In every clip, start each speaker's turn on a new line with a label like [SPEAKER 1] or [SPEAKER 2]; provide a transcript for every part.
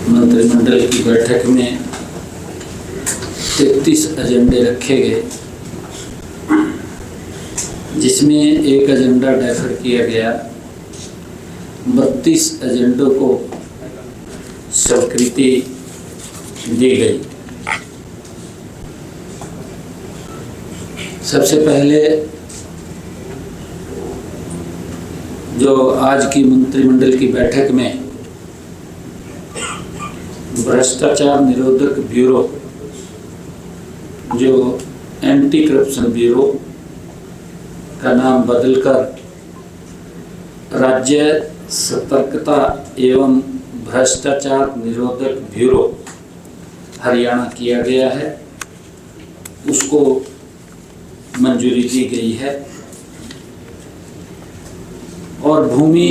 [SPEAKER 1] मंत्रिमंडल की बैठक में 33 एजेंडे रखे गए, जिसमें एक एजेंडा डेफर किया गया। 32 एजेंडों को स्वीकृति दी गई। सबसे पहले जो आज की मंत्रिमंडल की बैठक में भ्रष्टाचार निरोधक ब्यूरो, जो एंटी करप्शन ब्यूरो का नाम बदलकर राज्य सतर्कता एवं भ्रष्टाचार निरोधक ब्यूरो हरियाणा किया गया है, उसको मंजूरी दी गई है। और भूमि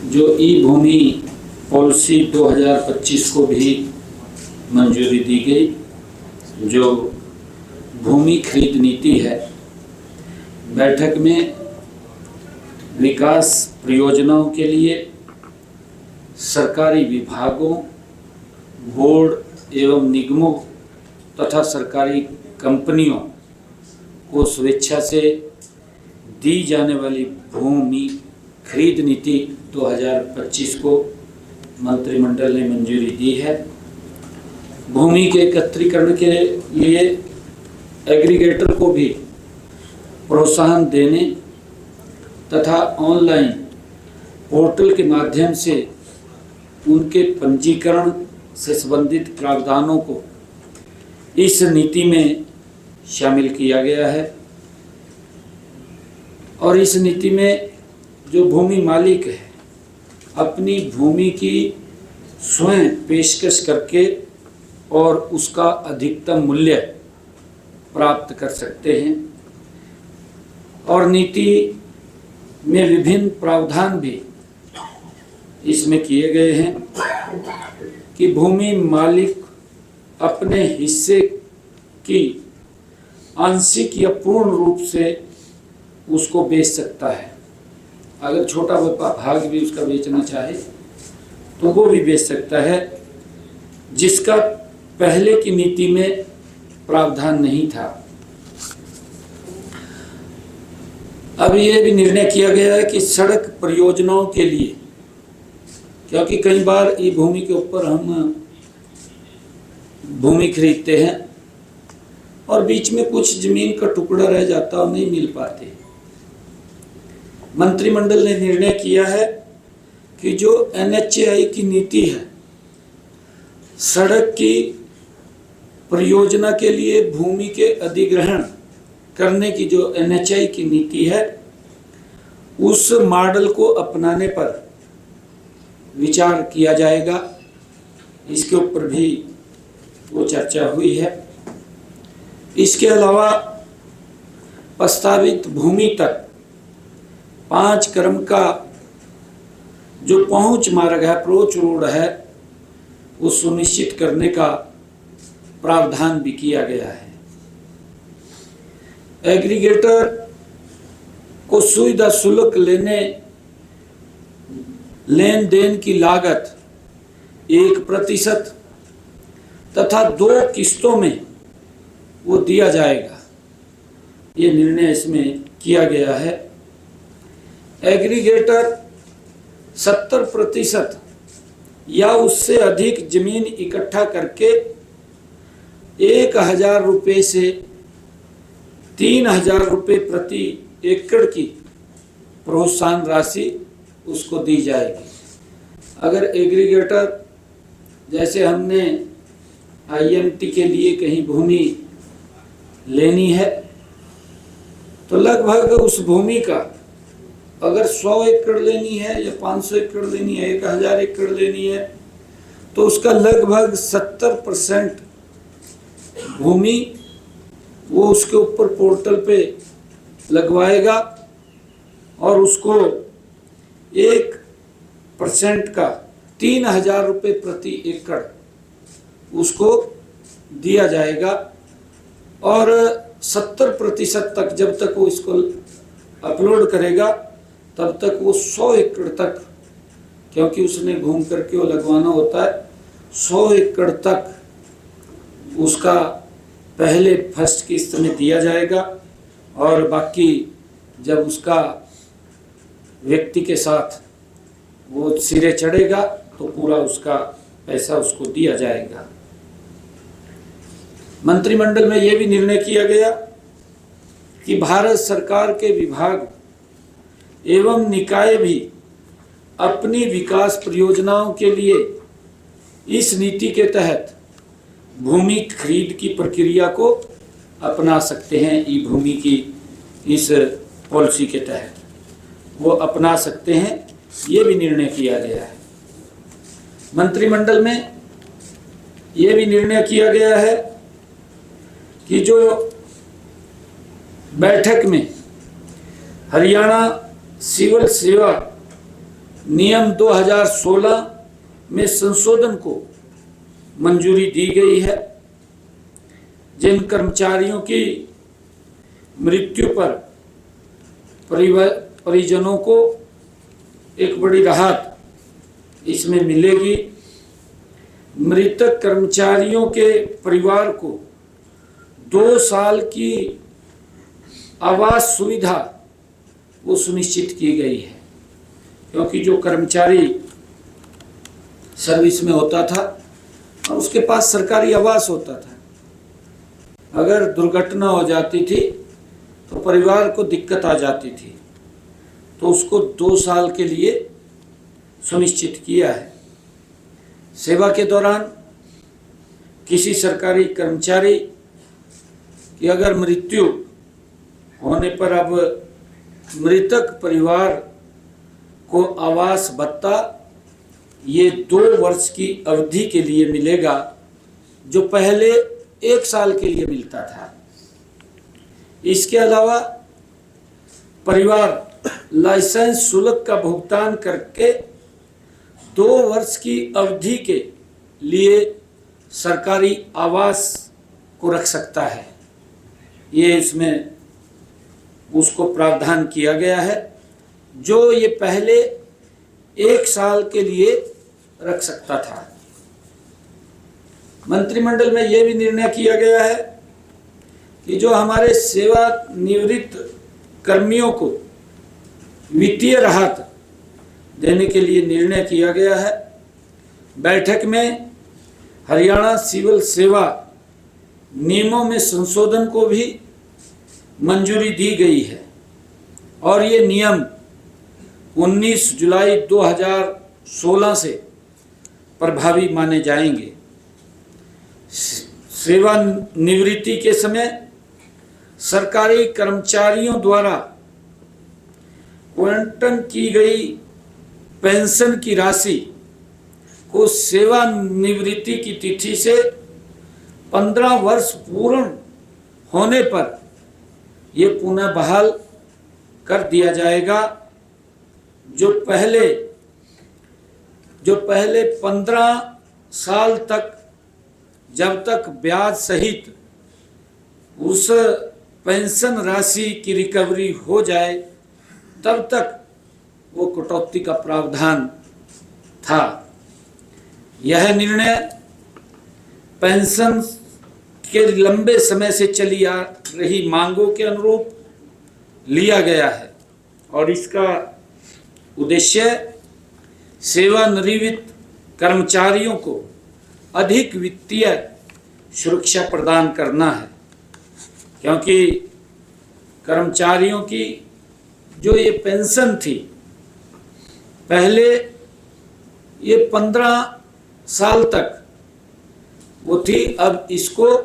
[SPEAKER 1] जो ई भूमि पॉलिसी 2025 को भी मंजूरी दी गई। जो भूमि खरीद नीति है, बैठक में विकास परियोजनाओं के लिए सरकारी विभागों, बोर्ड एवं निगमों तथा सरकारी कंपनियों को स्वेच्छा से दी जाने वाली भूमि खरीद नीति 2025 को मंत्रिमंडल ने मंजूरी दी है। भूमि के एकत्रीकरण के लिए एग्रीगेटर को भी प्रोत्साहन देने तथा ऑनलाइन पोर्टल के माध्यम से उनके पंजीकरण से संबंधित प्रावधानों को इस नीति में शामिल किया गया है। और इस नीति में जो भूमि मालिक है, अपनी भूमि की स्वयं पेशकश करके और उसका अधिकतम मूल्य प्राप्त कर सकते हैं। और नीति में विभिन्न प्रावधान भी इसमें किए गए हैं कि भूमि मालिक अपने हिस्से की आंशिक या पूर्ण रूप से उसको बेच सकता है। अगर छोटा भाग भी उसका बेचना चाहे तो वो भी बेच सकता है, जिसका पहले की नीति में प्रावधान नहीं था। अब ये भी निर्णय किया गया है कि सड़क परियोजनाओं के लिए, क्योंकि कई बार ई भूमि के ऊपर हम भूमि खरीदते हैं और बीच में कुछ जमीन का टुकड़ा रह जाता और नहीं मिल पाते। मंत्रिमंडल ने निर्णय किया है कि जो NHAI की नीति है, सड़क की परियोजना के लिए भूमि के अधिग्रहण करने की जो NHAI की नीति है, उस मॉडल को अपनाने पर विचार किया जाएगा। इसके ऊपर भी वो चर्चा हुई है। इसके अलावा प्रस्तावित भूमि तक 5 क्रम का जो पहुंच मार्ग है, अप्रोच रोड है, वो सुनिश्चित करने का प्रावधान भी किया गया है। एग्रीगेटर को सुविधा शुल्क लेन देन की लागत 1% तथा 2 किस्तों में वो दिया जाएगा, ये निर्णय इसमें किया गया है। एग्रीगेटर 70% या उससे अधिक जमीन इकट्ठा करके 1000 रुपये से 3000 रुपये प्रति एकड़ की प्रोत्साहन राशि उसको दी जाएगी। अगर एग्रीगेटर, जैसे हमने IMT के लिए कहीं भूमि लेनी है, तो लगभग उस भूमि का अगर 100 एकड़ लेनी है या 500 एकड़ लेनी है, 1000 एकड़ लेनी है, तो उसका लगभग 70% भूमि वो उसके ऊपर पोर्टल पे लगवाएगा और उसको 1% का 3000 रुपये प्रति एकड़ उसको दिया जाएगा। और 70% तक, जब तक वो इसको अपलोड करेगा, तब तक वो 100 एकड़ तक, क्योंकि उसने घूम करके वो लगवाना होता है, 100 एकड़ तक उसका पहले फर्स्ट किस्त में दिया जाएगा और बाकी जब उसका व्यक्ति के साथ वो सिरे चढ़ेगा तो पूरा उसका पैसा उसको दिया जाएगा। मंत्रिमंडल में ये भी निर्णय किया गया कि भारत सरकार के विभाग एवं निकाय भी अपनी विकास परियोजनाओं के लिए इस नीति के तहत भूमि खरीद की प्रक्रिया को अपना सकते हैं। ई भूमि की इस पॉलिसी के तहत वो अपना सकते हैं, ये भी निर्णय किया गया है। मंत्रिमंडल में ये भी निर्णय किया गया है कि जो बैठक में हरियाणा सिविल सेवा नियम 2016 में संशोधन को मंजूरी दी गई है, जिन कर्मचारियों की मृत्यु पर परिजनों को एक बड़ी राहत इसमें मिलेगी। मृतक कर्मचारियों के परिवार को 2 साल की आवास सुविधा वो सुनिश्चित की गई है, क्योंकि जो कर्मचारी सर्विस में होता था और उसके पास सरकारी आवास होता था, अगर दुर्घटना हो जाती थी तो परिवार को दिक्कत आ जाती थी, तो उसको 2 साल के लिए सुनिश्चित किया है। सेवा के दौरान किसी सरकारी कर्मचारी की अगर मृत्यु होने पर अब मृतक परिवार को आवास भत्ता ये 2 वर्ष की अवधि के लिए मिलेगा, जो पहले 1 साल के लिए मिलता था। इसके अलावा परिवार लाइसेंस शुल्क का भुगतान करके 2 वर्ष की अवधि के लिए सरकारी आवास को रख सकता है। ये इसमें उसको प्रावधान किया गया है, जो ये पहले 1 साल के लिए रख सकता था। मंत्रिमंडल में यह भी निर्णय किया गया है कि जो हमारे सेवानिवृत्त कर्मियों को वित्तीय राहत देने के लिए निर्णय किया गया है। बैठक में हरियाणा सिविल सेवा नियमों में संशोधन को भी मंजूरी दी गई है और ये नियम 19 जुलाई 2016 से प्रभावी माने जाएंगे। सेवानिवृत्ति के समय सरकारी कर्मचारियों द्वारा आवंटन की गई पेंशन की राशि को सेवानिवृत्ति की तिथि से 15 वर्ष पूर्ण होने पर यह पुनः बहाल कर दिया जाएगा। जो पहले 15 साल तक जब तक ब्याज सहित उस पेंशन राशि की रिकवरी हो जाए तब तक वो कटौती का प्रावधान था। यह निर्णय पेंशन के लंबे समय से चली आ रही मांगों के अनुरूप लिया गया है और इसका उद्देश्य सेवानिवृत्त कर्मचारियों को अधिक वित्तीय सुरक्षा प्रदान करना है, क्योंकि कर्मचारियों की जो ये पेंशन थी पहले ये 15 साल तक वो थी, अब इसको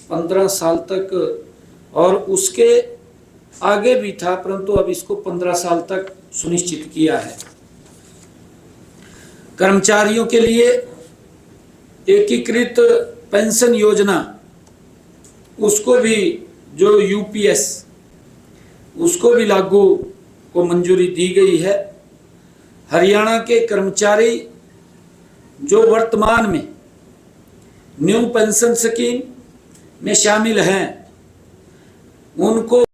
[SPEAKER 1] 15 साल तक और उसके आगे भी था, परंतु अब इसको 15 साल तक सुनिश्चित किया है। कर्मचारियों के लिए एकीकृत पेंशन योजना उसको भी जो यूपीएस उसको भी लागू को मंजूरी दी गई है। हरियाणा के कर्मचारी जो वर्तमान में न्यू पेंशन स्कीम में शामिल हैं उनको